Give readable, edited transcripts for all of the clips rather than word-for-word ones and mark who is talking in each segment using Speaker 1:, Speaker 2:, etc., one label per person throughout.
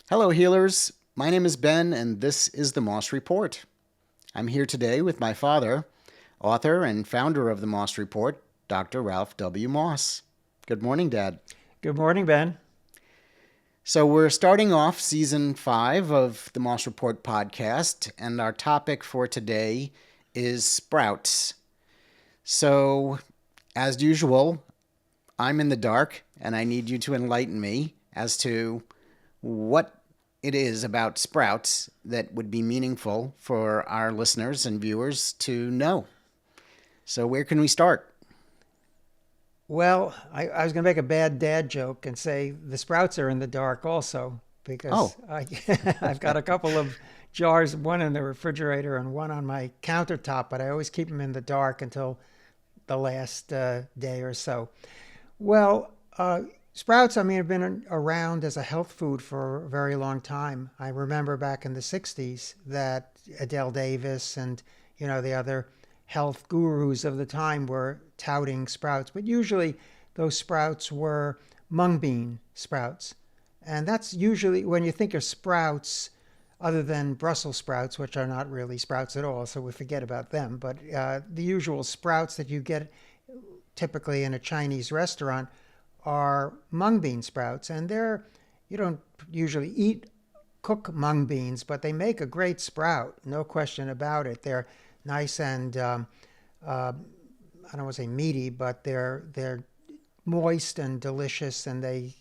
Speaker 1: Hello, healers. My name is Ben, and this is the Moss Report. I'm here today with my father, author and founder of the Moss Report, Dr. Ralph W. Moss. Good morning, Dad.
Speaker 2: Good morning, Ben.
Speaker 1: So, we're starting off season 5 of the Moss Report podcast, and our topic for today is sprouts. So, as usual, I'm in the dark, and I need you to enlighten me as to what it is about sprouts that would be meaningful for our listeners and viewers to know. So, where can we start?
Speaker 2: Well, I was going to make a bad dad joke and say the sprouts are in the dark also
Speaker 1: Oh,
Speaker 2: because I've got a couple of jars, one in the refrigerator and one on my countertop, but I always keep them in the dark until the last day or so. Well, sprouts, have been around as a health food for a very long time. I remember back in the 60s that Adele Davis and, the other health gurus of the time were touting sprouts, but usually those sprouts were mung bean sprouts. And that's usually when you think of sprouts, other than Brussels sprouts, which are not really sprouts at all, so we forget about them. But the usual sprouts that you get typically in a Chinese restaurant are mung bean sprouts. And you don't usually cook mung beans, but they make a great sprout, no question about it. They're nice and I don't want to say meaty, but they're moist and delicious, and they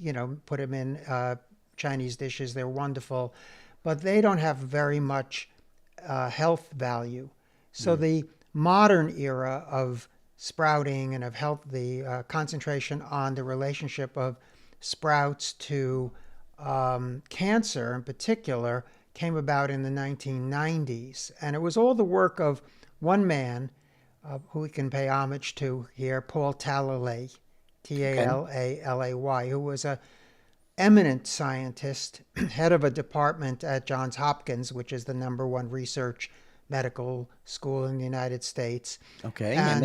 Speaker 2: put them in Chinese dishes. They're wonderful, but they don't have very much health value. So the modern era of sprouting and of health, the concentration on the relationship of sprouts to cancer in particular, came about in the 1990s. And it was all the work of one man who we can pay homage to here, Paul Talalay,
Speaker 1: okay.
Speaker 2: Talalay, who was a eminent scientist, head of a department at Johns Hopkins, which is the number one research medical school in the United States.
Speaker 1: Okay. And
Speaker 2: And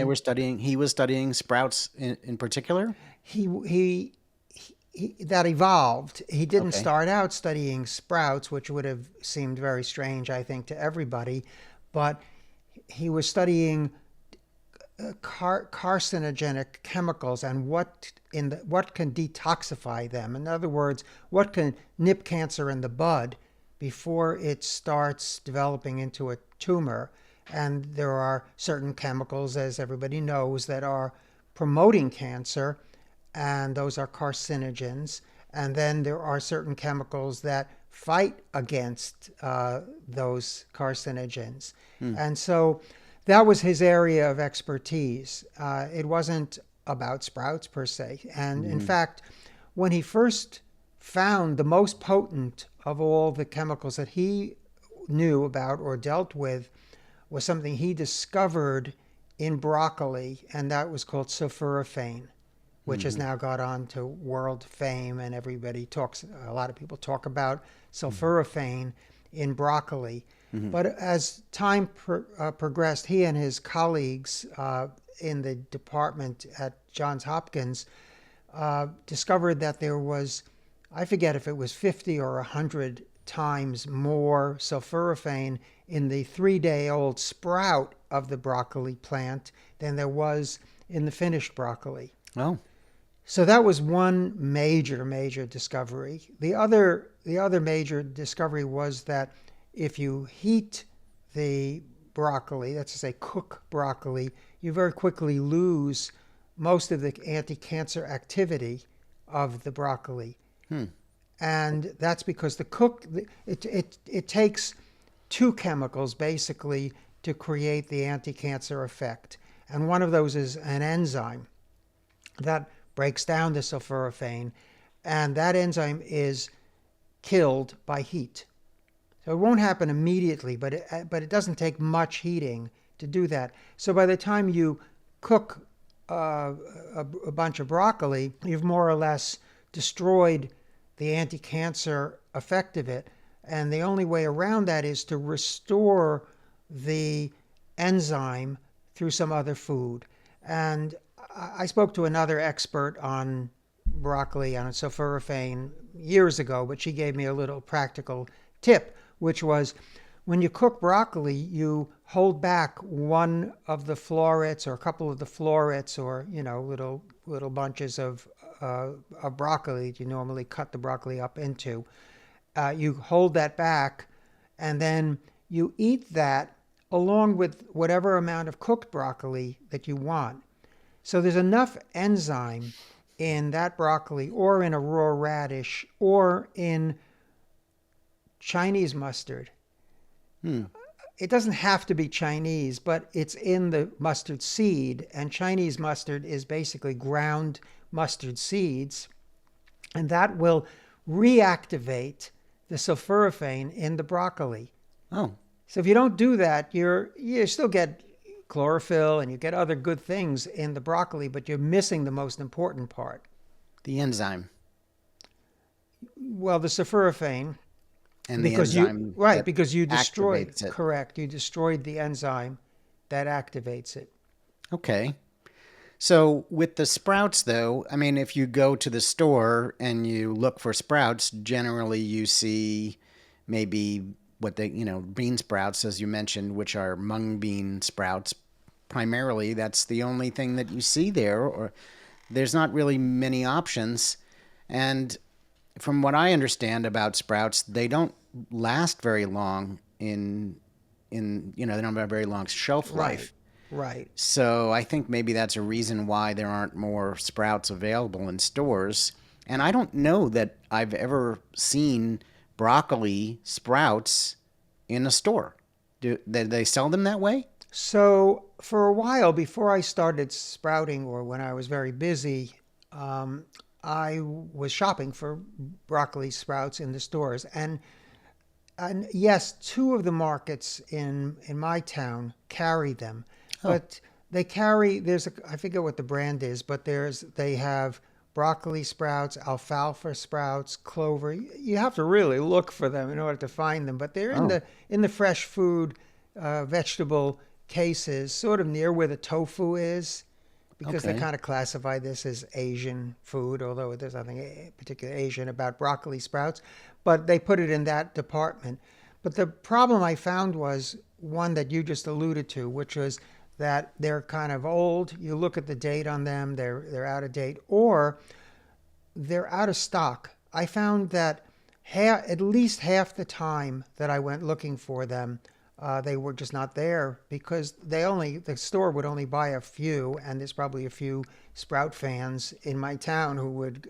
Speaker 1: he was studying sprouts in particular?
Speaker 2: he, he, that evolved. He didn't
Speaker 1: Okay.
Speaker 2: start out studying sprouts, which would have seemed very strange, I think, to everybody, but he was studying carcinogenic chemicals and what can detoxify them. In other words, what can nip cancer in the bud before it starts developing into a tumor. And there are certain chemicals, as everybody knows, that are promoting cancer, and those are carcinogens. And then there are certain chemicals that fight against those carcinogens.
Speaker 1: Hmm.
Speaker 2: And so that was his area of expertise. It wasn't about sprouts per se. And in
Speaker 1: Hmm.
Speaker 2: fact, when he first found the most potent of all the chemicals that he knew about or dealt with was something he discovered in broccoli, and that was called sulforaphane, which has
Speaker 1: Hmm.
Speaker 2: now got on to world fame, and a lot of people talk about sulforaphane in broccoli.
Speaker 1: Hmm.
Speaker 2: But as time progressed, he and his colleagues in the department at Johns Hopkins discovered that there was, I forget if it was 50 or 100 times more sulforaphane in the 3-day-old sprout of the broccoli plant than there was in the finished broccoli.
Speaker 1: Oh.
Speaker 2: So that was one major discovery. The other major discovery was that if you heat the broccoli, that's to say cook broccoli, you very quickly lose most of the anti-cancer activity of the broccoli.
Speaker 1: Hmm.
Speaker 2: And that's because it takes two chemicals basically to create the anti-cancer effect. And one of those is an enzyme that breaks down the sulforaphane, and that enzyme is killed by heat. So it won't happen immediately, but it doesn't take much heating to do that. So by the time you cook a bunch of broccoli, you've more or less destroyed the anti-cancer effect of it. And the only way around that is to restore the enzyme through some other food. And I spoke to another expert on broccoli, on sulforaphane, years ago, but she gave me a little practical tip, which was when you cook broccoli, you hold back one of the florets or a couple of the florets, or little bunches of broccoli that you normally cut the broccoli up into. You hold that back, and then you eat that along with whatever amount of cooked broccoli that you want. So there's enough enzyme in that broccoli, or in a raw radish, or in Chinese mustard. It doesn't have to be Chinese, but it's in the mustard seed, and Chinese mustard is basically ground mustard seeds, and that will reactivate the sulforaphane in the broccoli.
Speaker 1: Oh,
Speaker 2: So if you don't do that, you still get chlorophyll and you get other good things in the broccoli, but you're missing the most important part.
Speaker 1: the enzyme.
Speaker 2: Well, the sulforaphane,
Speaker 1: And the
Speaker 2: because
Speaker 1: enzyme
Speaker 2: because you destroyed
Speaker 1: activates it.
Speaker 2: correct, you destroyed the enzyme that activates it.
Speaker 1: Okay. So with the sprouts, though, I mean, if you go to the store and you look for sprouts, generally you see maybe what bean sprouts, as you mentioned, which are mung bean sprouts. Primarily, that's the only thing that you see there, or there's not really many options. And from what I understand about sprouts, they don't last very long they don't have a very long shelf life.
Speaker 2: Right.
Speaker 1: So I think maybe that's a reason why there aren't more sprouts available in stores. And I don't know that I've ever seen broccoli sprouts in a store. Do they sell them that way?
Speaker 2: So for a while before I started sprouting, or when I was very busy, I was shopping for broccoli sprouts in the stores, and yes, two of the markets in my town carry them, but they carry I forget what the brand is, but they have broccoli sprouts, alfalfa sprouts, clover. You have to really look for them in order to find them, but they're in the fresh food vegetable cases, sort of near where the tofu is, because they kind of classify this as Asian food, although there's nothing particularly Asian about broccoli sprouts, but they put it in that department. But the problem I found was one that you just alluded to, which was that they're kind of old. You look at the date on them, they're out of date, or they're out of stock. I found that at least half the time that I went looking for them, they were just not there, because the store would only buy a few, and there's probably a few sprout fans in my town who would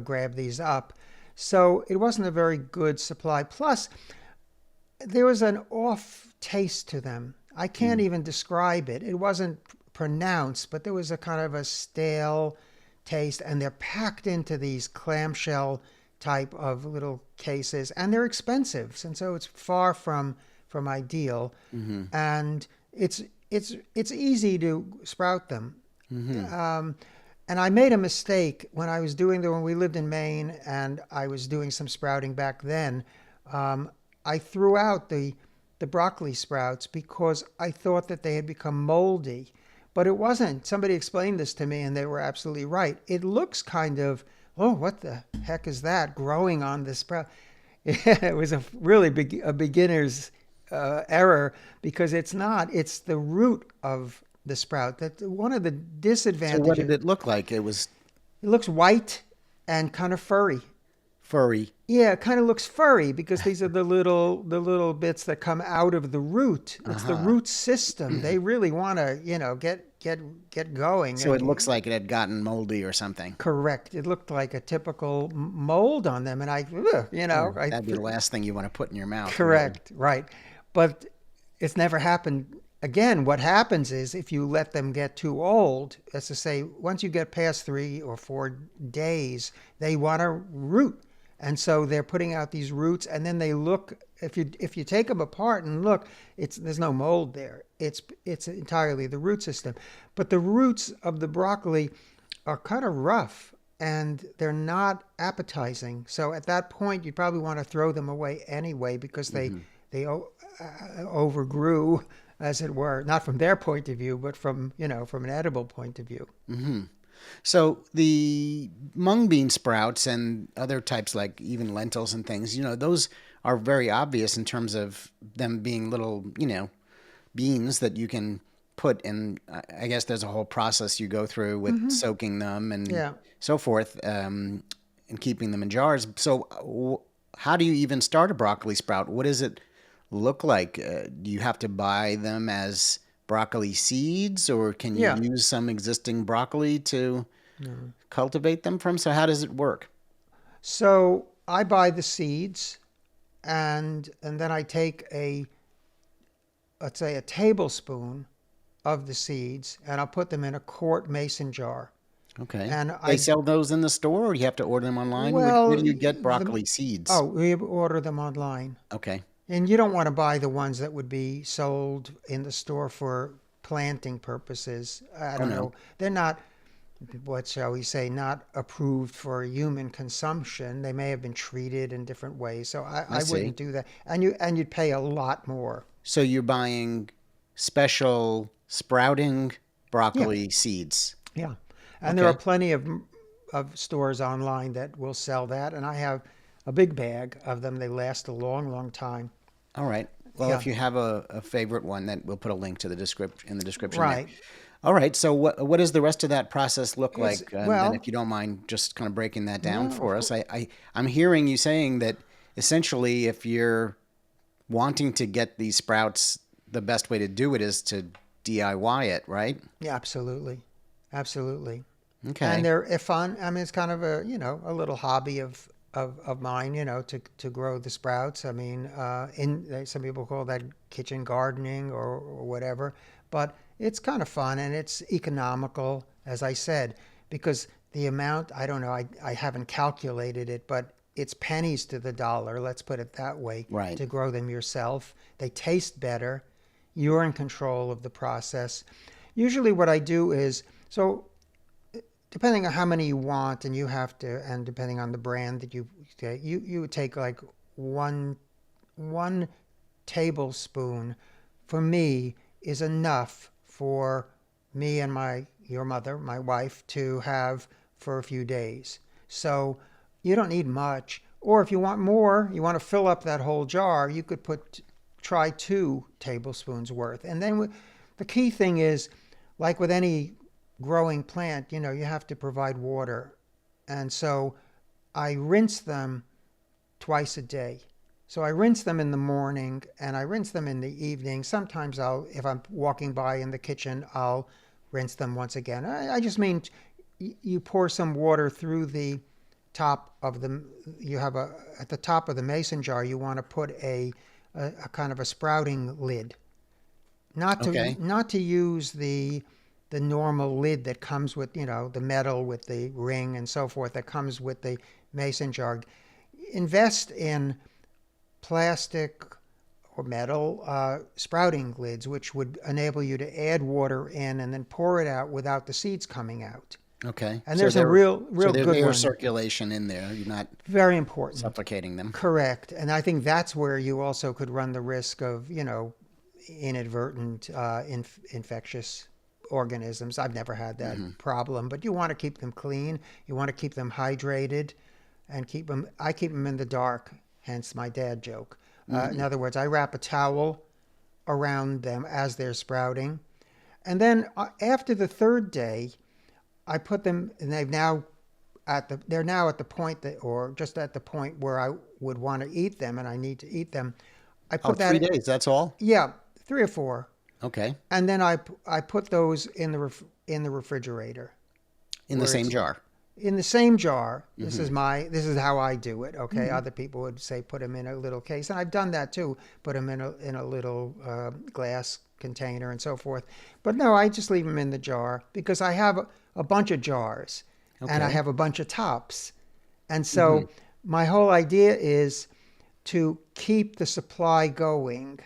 Speaker 2: grab these up. So it wasn't a very good supply. Plus, there was an off taste to them. I can't even describe it. It wasn't pronounced, but there was a kind of a stale taste, and they're packed into these clamshell type of little cases, and they're expensive, and so it's far from ideal. And it's easy to sprout them. And I made a mistake when we lived in Maine, and I was doing some sprouting back then. I threw out the broccoli sprouts because I thought that they had become moldy, but it wasn't. Somebody explained this to me, and they were absolutely right. It looks kind of, oh, what the heck is that growing on the sprout? It was a beginner's error, because it's not. It's the root of the sprout. That one of the disadvantages.
Speaker 1: So what did it look like? It
Speaker 2: looks white and kind of furry.
Speaker 1: Furry.
Speaker 2: Yeah, it kind of looks furry, because these are the little bits that come out of the root. It's the root system. They really want to, get going.
Speaker 1: So it looks like it had gotten moldy or something.
Speaker 2: Correct. It looked like a typical mold on them, and
Speaker 1: That'd be the last thing you want to put in your mouth.
Speaker 2: Correct. Really. Right. But it's never happened again. What happens is, if you let them get too old, as to say, once you get past 3 or 4 days, they want to root. And so they're putting out these roots, and then they look. If you take them apart and look, there's no mold there. It's entirely the root system. But the roots of the broccoli are kind of rough, and they're not appetizing. So at that point, you probably want to throw them away anyway, because they overgrew, as it were, not from their point of view, but from an edible point of view.
Speaker 1: So the mung bean sprouts and other types like even lentils and things, those are very obvious in terms of them being little, beans that you can put in. I guess there's a whole process you go through with soaking them and
Speaker 2: Yeah.
Speaker 1: so forth, and keeping them in jars. So how do you even start a broccoli sprout? What does it look like? Do you have to buy them as broccoli seeds, or can you
Speaker 2: Yeah.
Speaker 1: use some existing broccoli to
Speaker 2: No.
Speaker 1: cultivate them from? So how does it work?
Speaker 2: So I buy the seeds, and then I take let's say a tablespoon of the seeds, and I'll put them in a quart mason jar.
Speaker 1: Okay.
Speaker 2: And
Speaker 1: They
Speaker 2: I
Speaker 1: sell those in the store, or you have to order them online? Where
Speaker 2: well,
Speaker 1: do you get
Speaker 2: the
Speaker 1: broccoli seeds?
Speaker 2: oh, we order them online.
Speaker 1: Okay.
Speaker 2: And you don't want to buy the ones that would be sold in the store for planting purposes. I
Speaker 1: Oh
Speaker 2: don't
Speaker 1: no,
Speaker 2: know. They're not, what shall we say, not approved for human consumption. They may have been treated in different ways. So
Speaker 1: I
Speaker 2: I
Speaker 1: see.
Speaker 2: wouldn't do that. And you'd pay a lot more.
Speaker 1: So you're buying special sprouting
Speaker 2: Yeah,
Speaker 1: broccoli seeds.
Speaker 2: yeah. And there are
Speaker 1: Okay.
Speaker 2: plenty of stores online that will sell that. And I have a big bag of them. They last a long, long time.
Speaker 1: All right. Well,
Speaker 2: Yeah,
Speaker 1: if you have a favorite one, then we'll put a link to the description there.
Speaker 2: right.
Speaker 1: All right. So what does the rest of that process look
Speaker 2: It's,
Speaker 1: like? And then, if
Speaker 2: well,
Speaker 1: you don't mind, just kind of breaking that down
Speaker 2: no, of
Speaker 1: for us.
Speaker 2: course.
Speaker 1: I'm hearing you saying that essentially, if you're wanting to get these sprouts, the best way to do it is to DIY it, right?
Speaker 2: Yeah, absolutely. Absolutely. And
Speaker 1: Okay.
Speaker 2: they're fun. I mean, it's kind of a little hobby of mine, to grow the sprouts. I mean, some people call that kitchen gardening or whatever, but it's kind of fun and it's economical, as I said, because the amount, I don't know, I haven't calculated it, but it's pennies to the dollar, let's put it that way,
Speaker 1: Right.
Speaker 2: to grow them yourself. They taste better. You're in control of the process. Usually what I do is, so depending on how many you want, and depending on the brand that you get, you would take like one tablespoon. For me, is enough for me and your mother, my wife, to have for a few days. So you don't need much. Or if you want more, you want to fill up that whole jar, you could try 2 tablespoons worth. And then the key thing is, like with any growing plant, you have to provide water. And so I rinse them twice a day. So I rinse them in the morning and I rinse them in the evening. Sometimes if I'm walking by in the kitchen, I'll rinse them once again. I just mean you pour some water through the top of the, at the top of the mason jar, you want to put a kind of a sprouting lid.
Speaker 1: Okay.
Speaker 2: Not to use the normal lid that comes with, the metal with the ring and so forth that comes with the mason jar. Invest in plastic or metal sprouting lids, which would enable you to add water in and then pour it out without the seeds coming out.
Speaker 1: Okay.
Speaker 2: And there's a
Speaker 1: So
Speaker 2: real
Speaker 1: there's
Speaker 2: good
Speaker 1: air
Speaker 2: one.
Speaker 1: circulation in there. You're not
Speaker 2: Very important.
Speaker 1: suffocating them.
Speaker 2: Correct. And I think that's where you also could run the risk of, inadvertent infectious organisms. I've never had that problem, but you want to keep them clean. You want to keep them hydrated and I keep them in the dark, hence my dad joke. In other words, I wrap a towel around them as they're sprouting. And then after the third day, I put them, and they're now at the point or just at the point where I would want to eat them and I need to eat them. I
Speaker 1: Oh,
Speaker 2: put
Speaker 1: 3 days. That's all.
Speaker 2: yeah, 3 or 4.
Speaker 1: Okay.
Speaker 2: And then I put those in the refrigerator
Speaker 1: In the
Speaker 2: where
Speaker 1: same
Speaker 2: it's
Speaker 1: jar.
Speaker 2: in the same jar.
Speaker 1: Mm-hmm.
Speaker 2: This is how I do it. Okay, other people would say put them in a little case, and I've done that too. Put them in a little glass container and so forth. But no, I just leave them in the jar because I have a bunch of jars, and I
Speaker 1: Okay.
Speaker 2: have a bunch of tops, and
Speaker 1: Mm-hmm.
Speaker 2: so my whole idea is to keep the supply going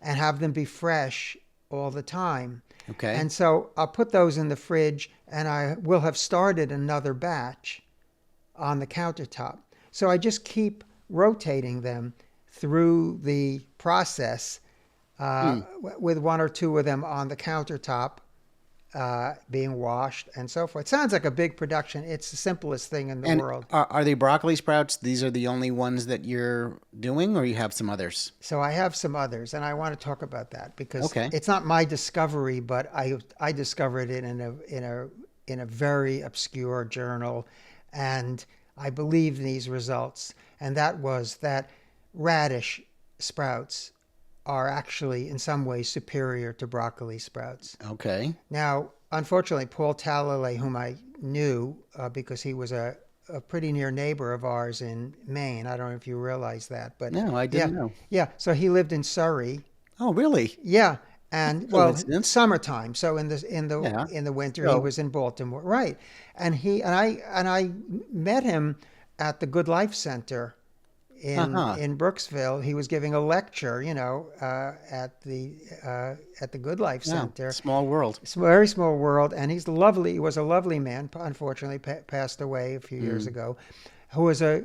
Speaker 2: and have them be fresh all the time.
Speaker 1: Okay.
Speaker 2: And so I'll put those in the fridge and I will have started another batch on the countertop. So I just keep rotating them through the process
Speaker 1: Hmm.
Speaker 2: with 1 or 2 of them on the countertop being washed and so forth. Sounds like a big production. It's the simplest thing in the
Speaker 1: And
Speaker 2: world.
Speaker 1: are they broccoli sprouts? These are the only ones that you're doing, or you have some others?
Speaker 2: So I have some others, and I want to talk about that because
Speaker 1: Okay.
Speaker 2: it's not my discovery, but I discovered it in a very obscure journal, and I believe these results. And that was that radish sprouts are actually in some ways superior to broccoli sprouts.
Speaker 1: Okay.
Speaker 2: Now, unfortunately, Paul Talalay, whom I knew because he was a pretty near neighbor of ours in Maine. I don't know if you realize that, but
Speaker 1: No, I
Speaker 2: yeah,
Speaker 1: didn't know.
Speaker 2: yeah. So he lived in Surrey.
Speaker 1: Oh, really?
Speaker 2: Yeah, and well,
Speaker 1: Coincidence.
Speaker 2: summertime. So
Speaker 1: Yeah.
Speaker 2: in the winter, he
Speaker 1: So,
Speaker 2: was in Baltimore, right? And I met him at the Good Life Center
Speaker 1: uh-huh.
Speaker 2: in Brooksville. He was giving a lecture, at the Good Life
Speaker 1: Wow.
Speaker 2: Center.
Speaker 1: Small world.
Speaker 2: It's a very small world, and he's lovely. He was a lovely man. Unfortunately, passed away a few years
Speaker 1: Mm.
Speaker 2: ago. Who was a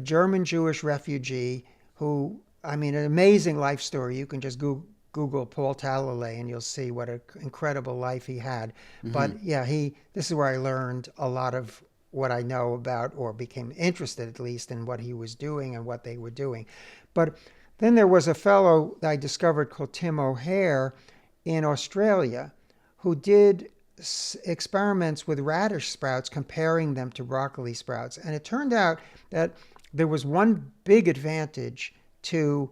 Speaker 2: German Jewish refugee. Who, I mean, an amazing life story. You can just Google Paul Talalay, and you'll see what an incredible life he had.
Speaker 1: Hmm.
Speaker 2: But yeah, this is where I learned a lot of what I know about, or became interested at least in what he was doing and what they were doing. But then there was a fellow that I discovered called Tim O'Hare in Australia who did experiments with radish sprouts, comparing them to broccoli sprouts. And it turned out that there was one big advantage to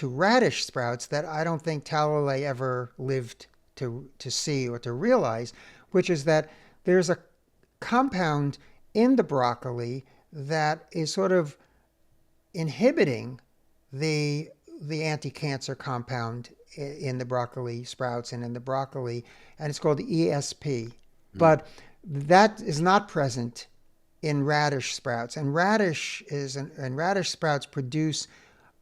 Speaker 2: radish sprouts that I don't think Talalay ever lived to see or to realize, which is that there's a compound in the broccoli that is sort of inhibiting the anti-cancer compound in the broccoli sprouts and in the broccoli, and it's called ESP.
Speaker 1: Mm.
Speaker 2: But that is not present in radish sprouts, and radish sprouts produce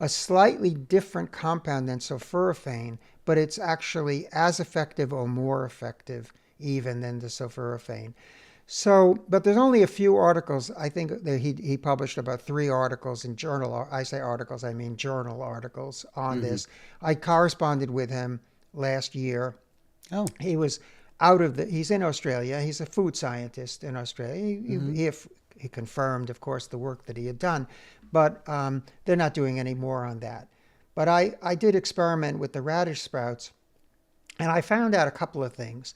Speaker 2: a slightly different compound than sulforaphane, but it's actually as effective or more effective even than the sulforaphane. So, but there's only a few articles. I think that he published about 3 articles in journal. I say articles, I mean journal articles on
Speaker 1: Hmm.
Speaker 2: this. I corresponded with him last year.
Speaker 1: Oh.
Speaker 2: He was he's in Australia. He's a food scientist in Australia.
Speaker 1: Hmm.
Speaker 2: He confirmed, of course, the work that he had done, but they're not doing any more on that. But I did experiment with the radish sprouts, and I found out a couple of things.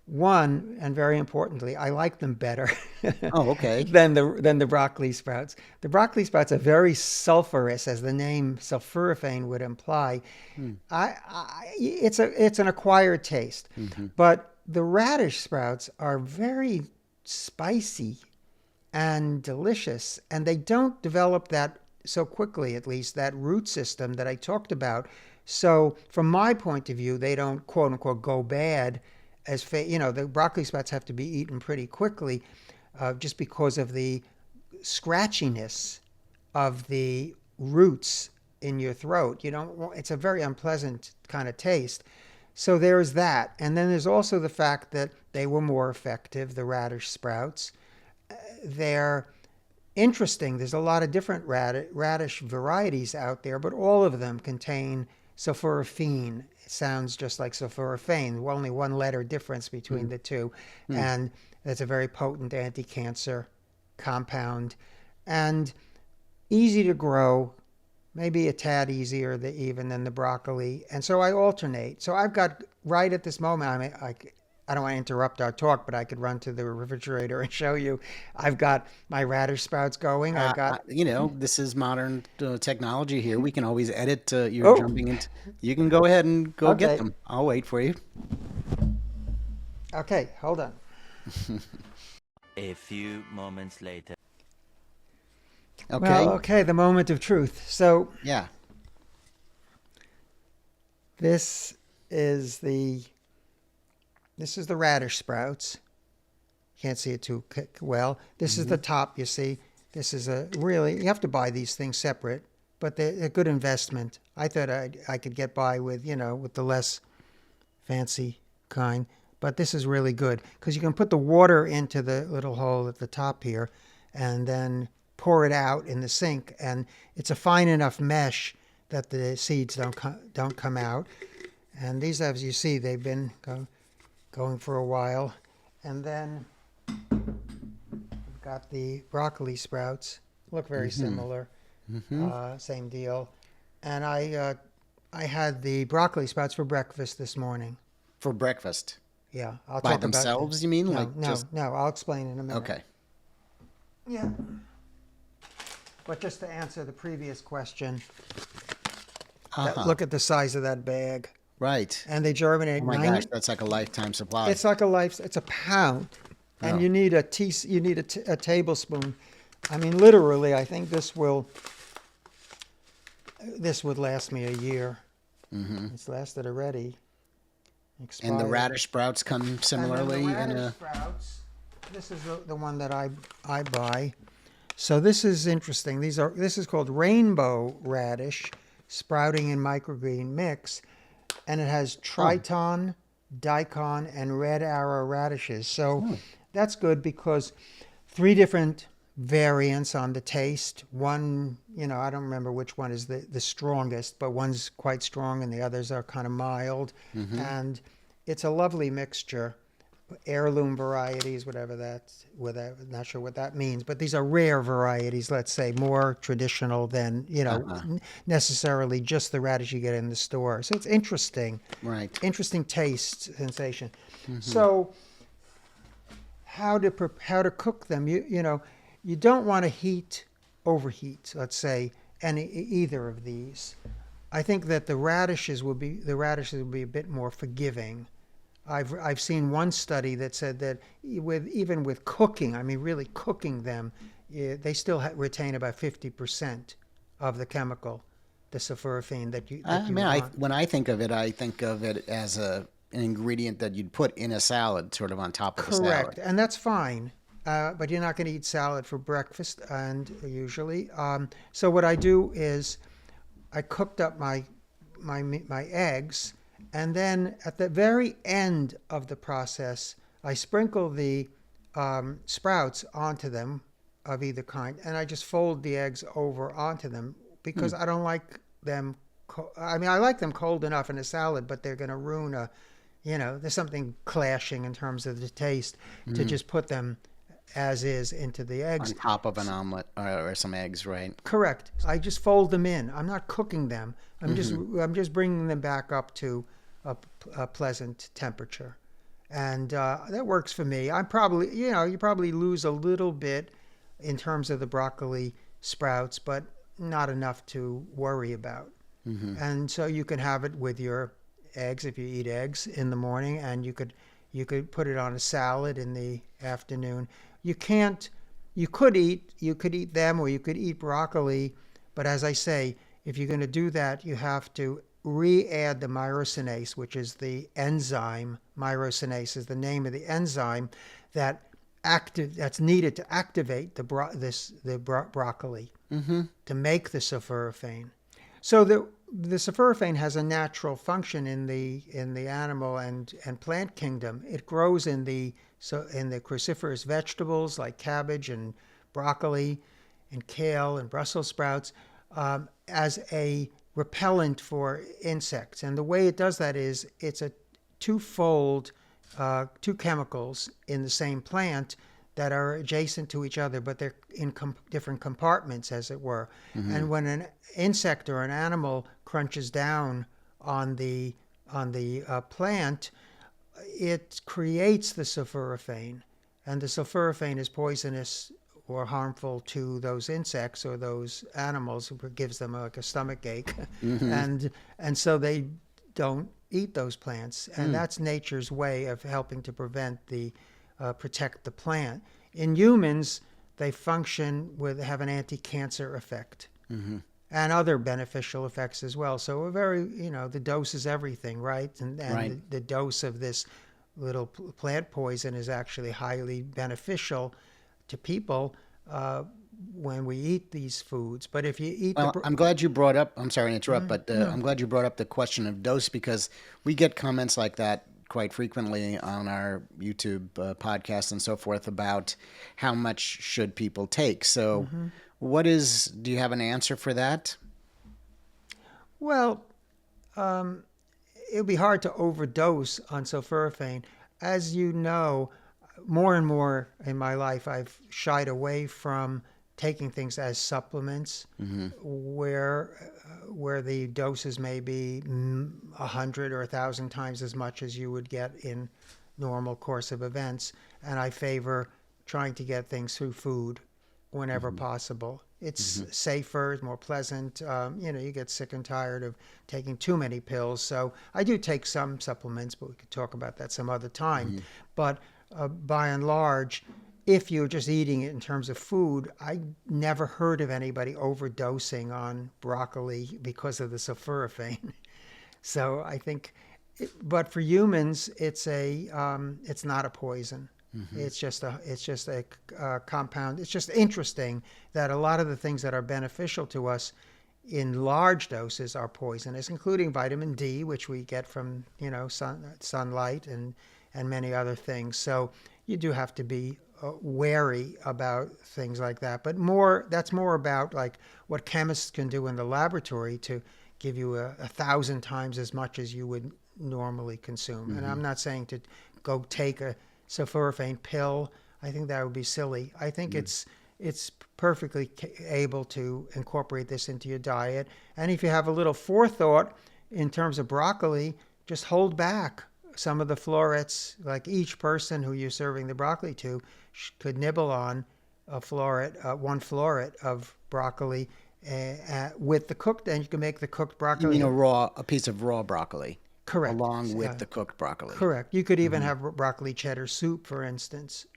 Speaker 2: One, and very importantly, I like them better
Speaker 1: Oh, okay.
Speaker 2: than the broccoli sprouts. The broccoli sprouts are very sulfurous, as the name sulforaphane would imply.
Speaker 1: Mm.
Speaker 2: It's an acquired taste,
Speaker 1: Hmm.
Speaker 2: but the radish sprouts are very spicy and delicious, and they don't develop that so quickly, at least that root system that I talked about. So, from my point of view, they don't quote unquote go bad the broccoli sprouts have to be eaten pretty quickly, just because of the scratchiness of the roots in your throat. You don't want, it's a very unpleasant kind of taste. So there's that, and then there's also the fact that they were more effective. The radish sprouts, they're interesting. There's a lot of different radish varieties out there, but all of them contain sulforaphene. It sounds just like sulforaphane. Only one letter difference between
Speaker 1: Mm.
Speaker 2: the two,
Speaker 1: Mm.
Speaker 2: and it's a very potent anti-cancer compound, and easy to grow. Maybe a tad easier even than the broccoli. And so I alternate. So I've got right at this moment. I don't want to interrupt our talk, but I could run to the refrigerator and show you. I've got my radish sprouts going. I've got
Speaker 1: This is modern technology here. We can always edit. You're
Speaker 2: oh
Speaker 1: jumping into. You can go ahead and go get
Speaker 2: okay
Speaker 1: them. I'll wait for you.
Speaker 2: okay hold on.
Speaker 3: A few moments later.
Speaker 1: Okay.
Speaker 2: Well, okay, the moment of truth. So
Speaker 1: Yeah.
Speaker 2: this is the radish sprouts. Can't see it too well. This is the top, you see. This is you have to buy these things separate, but they're a good investment. I thought I could get by with, with the less fancy kind, but this is really good because you can put the water into the little hole at the top here and then pour it out in the sink, and it's a fine enough mesh that the seeds don't come out. And these, as you see, they've been going for a while. And then we've got the broccoli sprouts. Look very similar. Same deal. And I had the broccoli sprouts for breakfast this morning.
Speaker 1: For breakfast.
Speaker 2: Yeah, I'll
Speaker 1: By
Speaker 2: talk about
Speaker 1: themselves,
Speaker 2: this.
Speaker 1: you mean?
Speaker 2: No,
Speaker 1: Like
Speaker 2: no,
Speaker 1: just
Speaker 2: no. I'll explain in a minute.
Speaker 1: okay.
Speaker 2: Yeah. But just to answer the previous question, look at the size of that bag.
Speaker 1: Right.
Speaker 2: And they germinate.
Speaker 1: Oh my gosh, that's like a lifetime supply.
Speaker 2: It's like it's a pound, and
Speaker 1: Oh.
Speaker 2: you need a a tablespoon. I mean, literally, I think this would last me a year. It's lasted already. Expired.
Speaker 1: And the radish sprouts come similarly
Speaker 2: and then
Speaker 1: in
Speaker 2: the
Speaker 1: a.
Speaker 2: radish sprouts. This is the one that I buy. So this is interesting. This is called rainbow radish, sprouting in microgreen mix, and it has triton, daikon, and red arrow radishes. So that's good because 3 different variants on the taste. One, I don't remember which one is the strongest, but one's quite strong and the others are kind of mild. And it's a lovely mixture. Heirloom varieties, not sure what that means, but these are rare varieties, let's say, more traditional than, necessarily just the radish you get in the store. So it's interesting.
Speaker 1: Right.
Speaker 2: Interesting taste sensation. So how to cook them? You don't want to overheat, let's say, either of these. I think that the radishes will be a bit more forgiving. I've seen one study that said that even with cooking, I mean really cooking them, they still retain about 50% of the chemical, the sulforaphane that you want.
Speaker 1: When I think of it as an ingredient that you'd put in a salad, sort of on top of a salad.
Speaker 2: Correct, and that's fine. But you're not going to eat salad for breakfast, and usually. So what I do is I cooked up my eggs. And then at the very end of the process, I sprinkle the sprouts onto them of either kind, and I just fold the eggs over onto them because I don't like them. I mean, I like them cold enough in a salad, but they're going to ruin there's something clashing in terms of the taste to just put them as is into the eggs.
Speaker 1: On top of an omelet or some eggs, right?
Speaker 2: Correct. I just fold them in. I'm not cooking them. I'm just bringing them back up to a pleasant temperature, and that works for me. I'm probably, you probably lose a little bit in terms of the broccoli sprouts, but not enough to worry about. And so you can have it with your eggs if you eat eggs in the morning, and you could put it on a salad in the afternoon. You could eat them, or you could eat broccoli, but as I say, if you're going to do that, you have to re-add the myrosinase, which is the enzyme. Myrosinase is the name of the enzyme that's needed to activate the broccoli to make the sulforaphane. So the sulforaphane has a natural function in the animal and plant kingdom. It grows in the cruciferous vegetables like cabbage and broccoli and kale and Brussels sprouts as a repellent for insects. And the way it does that is it's a two chemicals in the same plant that are adjacent to each other, but they're in different compartments, as it were. And when an insect or an animal crunches down on the plant, it creates the sulforaphane, and the sulforaphane is poisonous or harmful to those insects or those animals. It gives them like a stomach ache, and so they don't eat those plants. And that's nature's way of helping to protect the plant. In humans, they have an anti-cancer effect and other beneficial effects as well. So we're very, the dose is everything, right? And
Speaker 1: Right.
Speaker 2: the dose of this little plant poison is actually highly beneficial to people when we eat these foods. But if you eat
Speaker 1: I'm glad you brought up, I'm sorry to interrupt, but I'm glad you brought up the question of dose, because we get comments like that quite frequently on our YouTube podcast and so forth about how much should people take. So do you have an answer for that?
Speaker 2: Well, it would be hard to overdose on sulforaphane. as you know, more and more in my life, I've shied away from taking things as supplements, where the doses may be 100 or 1,000 times as much as you would get in normal course of events, and I favor trying to get things through food whenever possible. It's safer, it's more pleasant. You get sick and tired of taking too many pills. So I do take some supplements, but we could talk about that some other time. But by and large, if you're just eating it in terms of food, I never heard of anybody overdosing on broccoli because of the sulforaphane. So I think, but for humans, it's not a poison. It's just a compound. It's just interesting that a lot of the things that are beneficial to us in large doses are poisonous, including vitamin D, which we get from sunlight and many other things. So you do have to be wary about things like that. But that's more about like what chemists can do in the laboratory to give you 1,000 times as much as you would normally consume. And I'm not saying to go take a sulforaphane pill. I think that would be silly. I think it's perfectly able to incorporate this into your diet. And if you have a little forethought in terms of broccoli, just hold back some of the florets. Like each person who you're serving the broccoli to could nibble on one floret of broccoli with the cooked, and you can make the cooked broccoli.
Speaker 1: You mean a piece of raw broccoli?
Speaker 2: Correct.
Speaker 1: Along with the cooked broccoli.
Speaker 2: Correct. You could even have broccoli cheddar soup, for instance.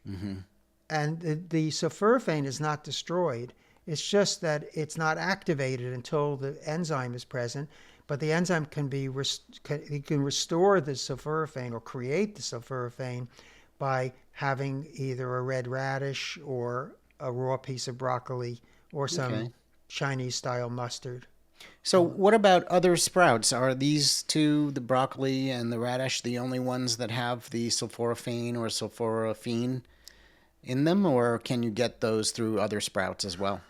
Speaker 2: And the sulforaphane is not destroyed. It's just that it's not activated until the enzyme is present. But the enzyme can restore the sulforaphane or create the sulforaphane by having either a red radish or a raw piece of broccoli or some Chinese-style mustard.
Speaker 1: So what about other sprouts? Are these two, the broccoli and the radish, the only ones that have the sulforaphane or sulforaphene in them, or can you get those through other sprouts as well?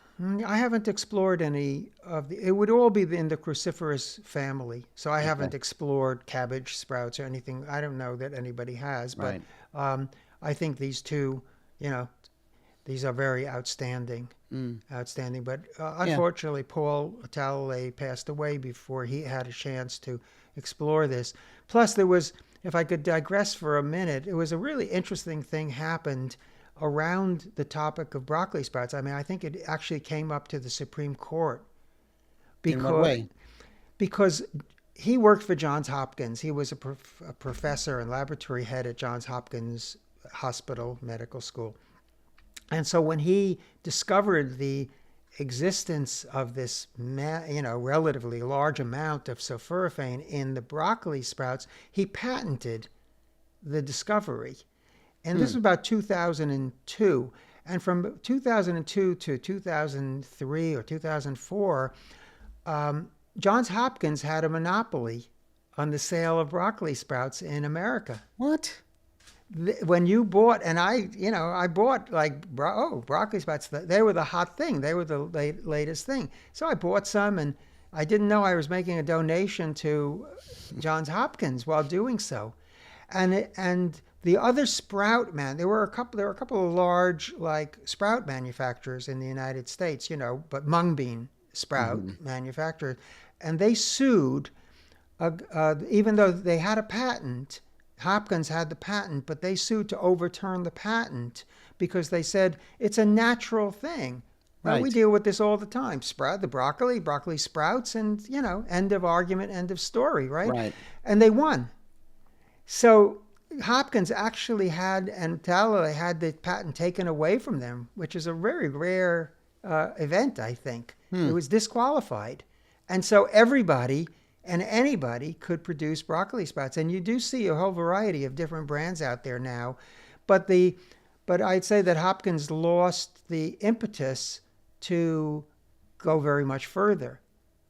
Speaker 2: I haven't explored any of it would all be in the cruciferous family. So I haven't explored cabbage sprouts or anything. I don't know that anybody has, but I think these two, these are very outstanding. Outstanding. But unfortunately, Paul Talalay passed away before he had a chance to explore this. Plus, there was, if I could digress for a minute, it was a really interesting thing happened around the topic of broccoli sprouts. I mean, I think it actually came up to the Supreme Court.
Speaker 1: In what way?
Speaker 2: Because he worked for Johns Hopkins. He was a professor and laboratory head at Johns Hopkins Hospital Medical School. And so when he discovered the existence of this, relatively large amount of sulforaphane in the broccoli sprouts, he patented the discovery. And this was about 2002. And from 2002 to 2003 or 2004, Johns Hopkins had a monopoly on the sale of broccoli sprouts in America.
Speaker 1: What?
Speaker 2: When you bought, and I bought broccoli sprouts. They were the hot thing. They were the latest thing. So I bought some, and I didn't know I was making a donation to Johns Hopkins while doing so. And the other sprout there were a couple of large sprout manufacturers in the United States, but mung bean sprout manufacturers, and they sued, even though they had a patent. Hopkins had the patent, but they sued to overturn the patent because they said it's a natural thing. Right. We deal with this all the time. The broccoli sprouts, and end of argument, end of story, right? And they won. So Hopkins actually had, and Talalay had the patent taken away from them, which is a very rare event, I think. It was disqualified. And so everybody and anybody could produce broccoli sprouts. And you do see a whole variety of different brands out there now. But I'd say that Hopkins lost the impetus to go very much further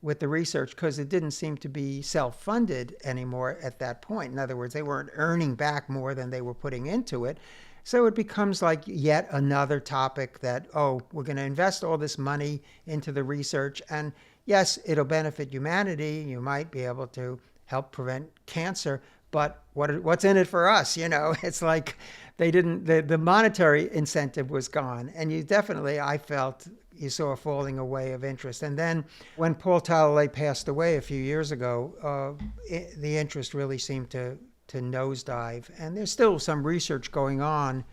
Speaker 2: with the research because it didn't seem to be self-funded anymore at that point. In other words, they weren't earning back more than they were putting into it. So it becomes like yet another topic that, we're going to invest all this money into the research, and yes, it'll benefit humanity. You might be able to help prevent cancer, but what's in it for us? It's like they didn't, the monetary incentive was gone. And I felt you saw a falling away of interest. And then when Paul Talalay passed away a few years ago, the interest really seemed to nosedive. And there's still some research going on,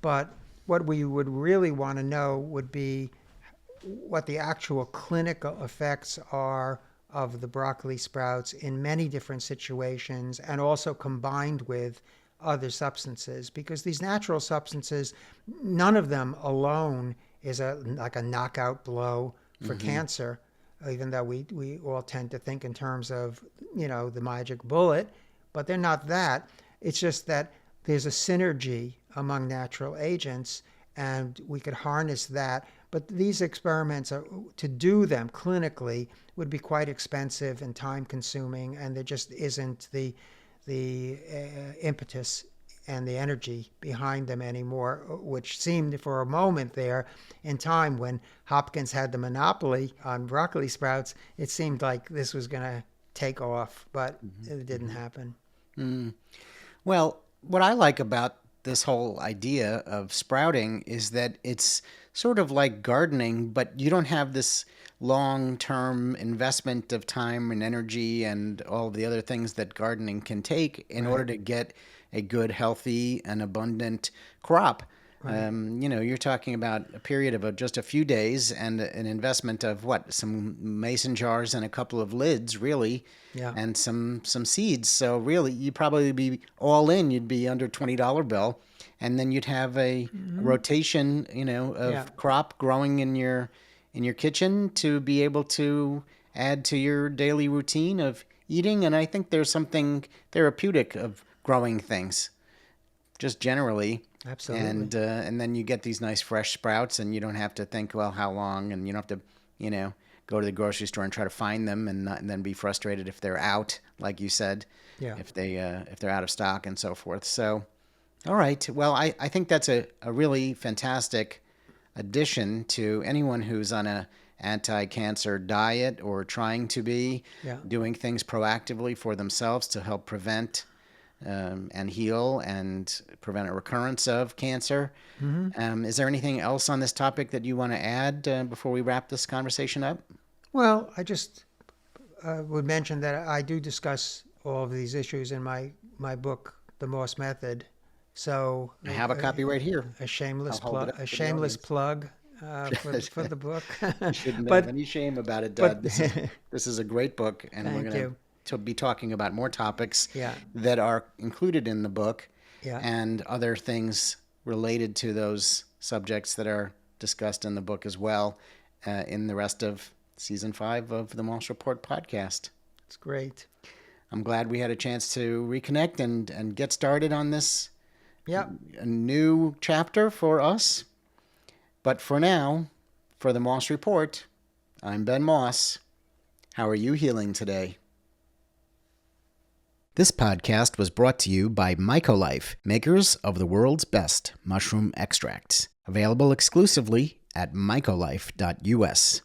Speaker 2: but what we would really want to know would be what the actual clinical effects are of the broccoli sprouts in many different situations, and also combined with other substances, because these natural substances, none of them alone is like a knockout blow for cancer, even though we all tend to think in terms of the magic bullet, but they're not that. It's just that there's a synergy among natural agents, and we could harness that. But these experiments, to do them clinically, would be quite expensive and time-consuming, and there just isn't the impetus and the energy behind them anymore, which seemed for a moment there in time when Hopkins had the monopoly on broccoli sprouts. It seemed like this was going to take off, but it didn't happen.
Speaker 1: Well, what I like about this whole idea of sprouting is that it's sort of like gardening, but you don't have this long-term investment of time and energy and all of the other things that gardening can take in order to get a good, healthy, and abundant crop. You're talking about a period of just a few days and an investment of some mason jars and a couple of lids, really, and some seeds. So really, you'd probably be all in. You'd be under $20 bill, and then you'd have a rotation, of crop growing in your kitchen to be able to add to your daily routine of eating. And I think there's something therapeutic of growing things, just generally.
Speaker 2: Absolutely.
Speaker 1: And then you get these nice fresh sprouts, and you don't have to think, well, how long, and you don't have to, go to the grocery store and try to find them, and then be frustrated if they're out, like you said, if they're out of stock and so forth. So, all right. Well, I think that's a really fantastic addition to anyone who's on a anti-cancer diet or trying to be doing things proactively for themselves to help prevent and heal and prevent a recurrence of cancer. Is there anything else on this topic that you want to add before we wrap this conversation up?
Speaker 2: Well, I just would mention that I do discuss all of these issues in my book, The Moss Method. So
Speaker 1: I have a copy right here.
Speaker 2: A shameless plug. A shameless plug for the book.
Speaker 1: You shouldn't have any shame about it, Dad. This is a great book, and we're going to be talking about more topics that are included in the book and other things related to those subjects that are discussed in the book as well in the rest of Season 5 of the Moss Report podcast.
Speaker 2: It's great.
Speaker 1: I'm glad we had a chance to reconnect and get started on this a new chapter for us. But for now, for the Moss Report, I'm Ben Moss. How are you healing today? This podcast was brought to you by Mycolife, makers of the world's best mushroom extracts. Available exclusively at mycolife.us.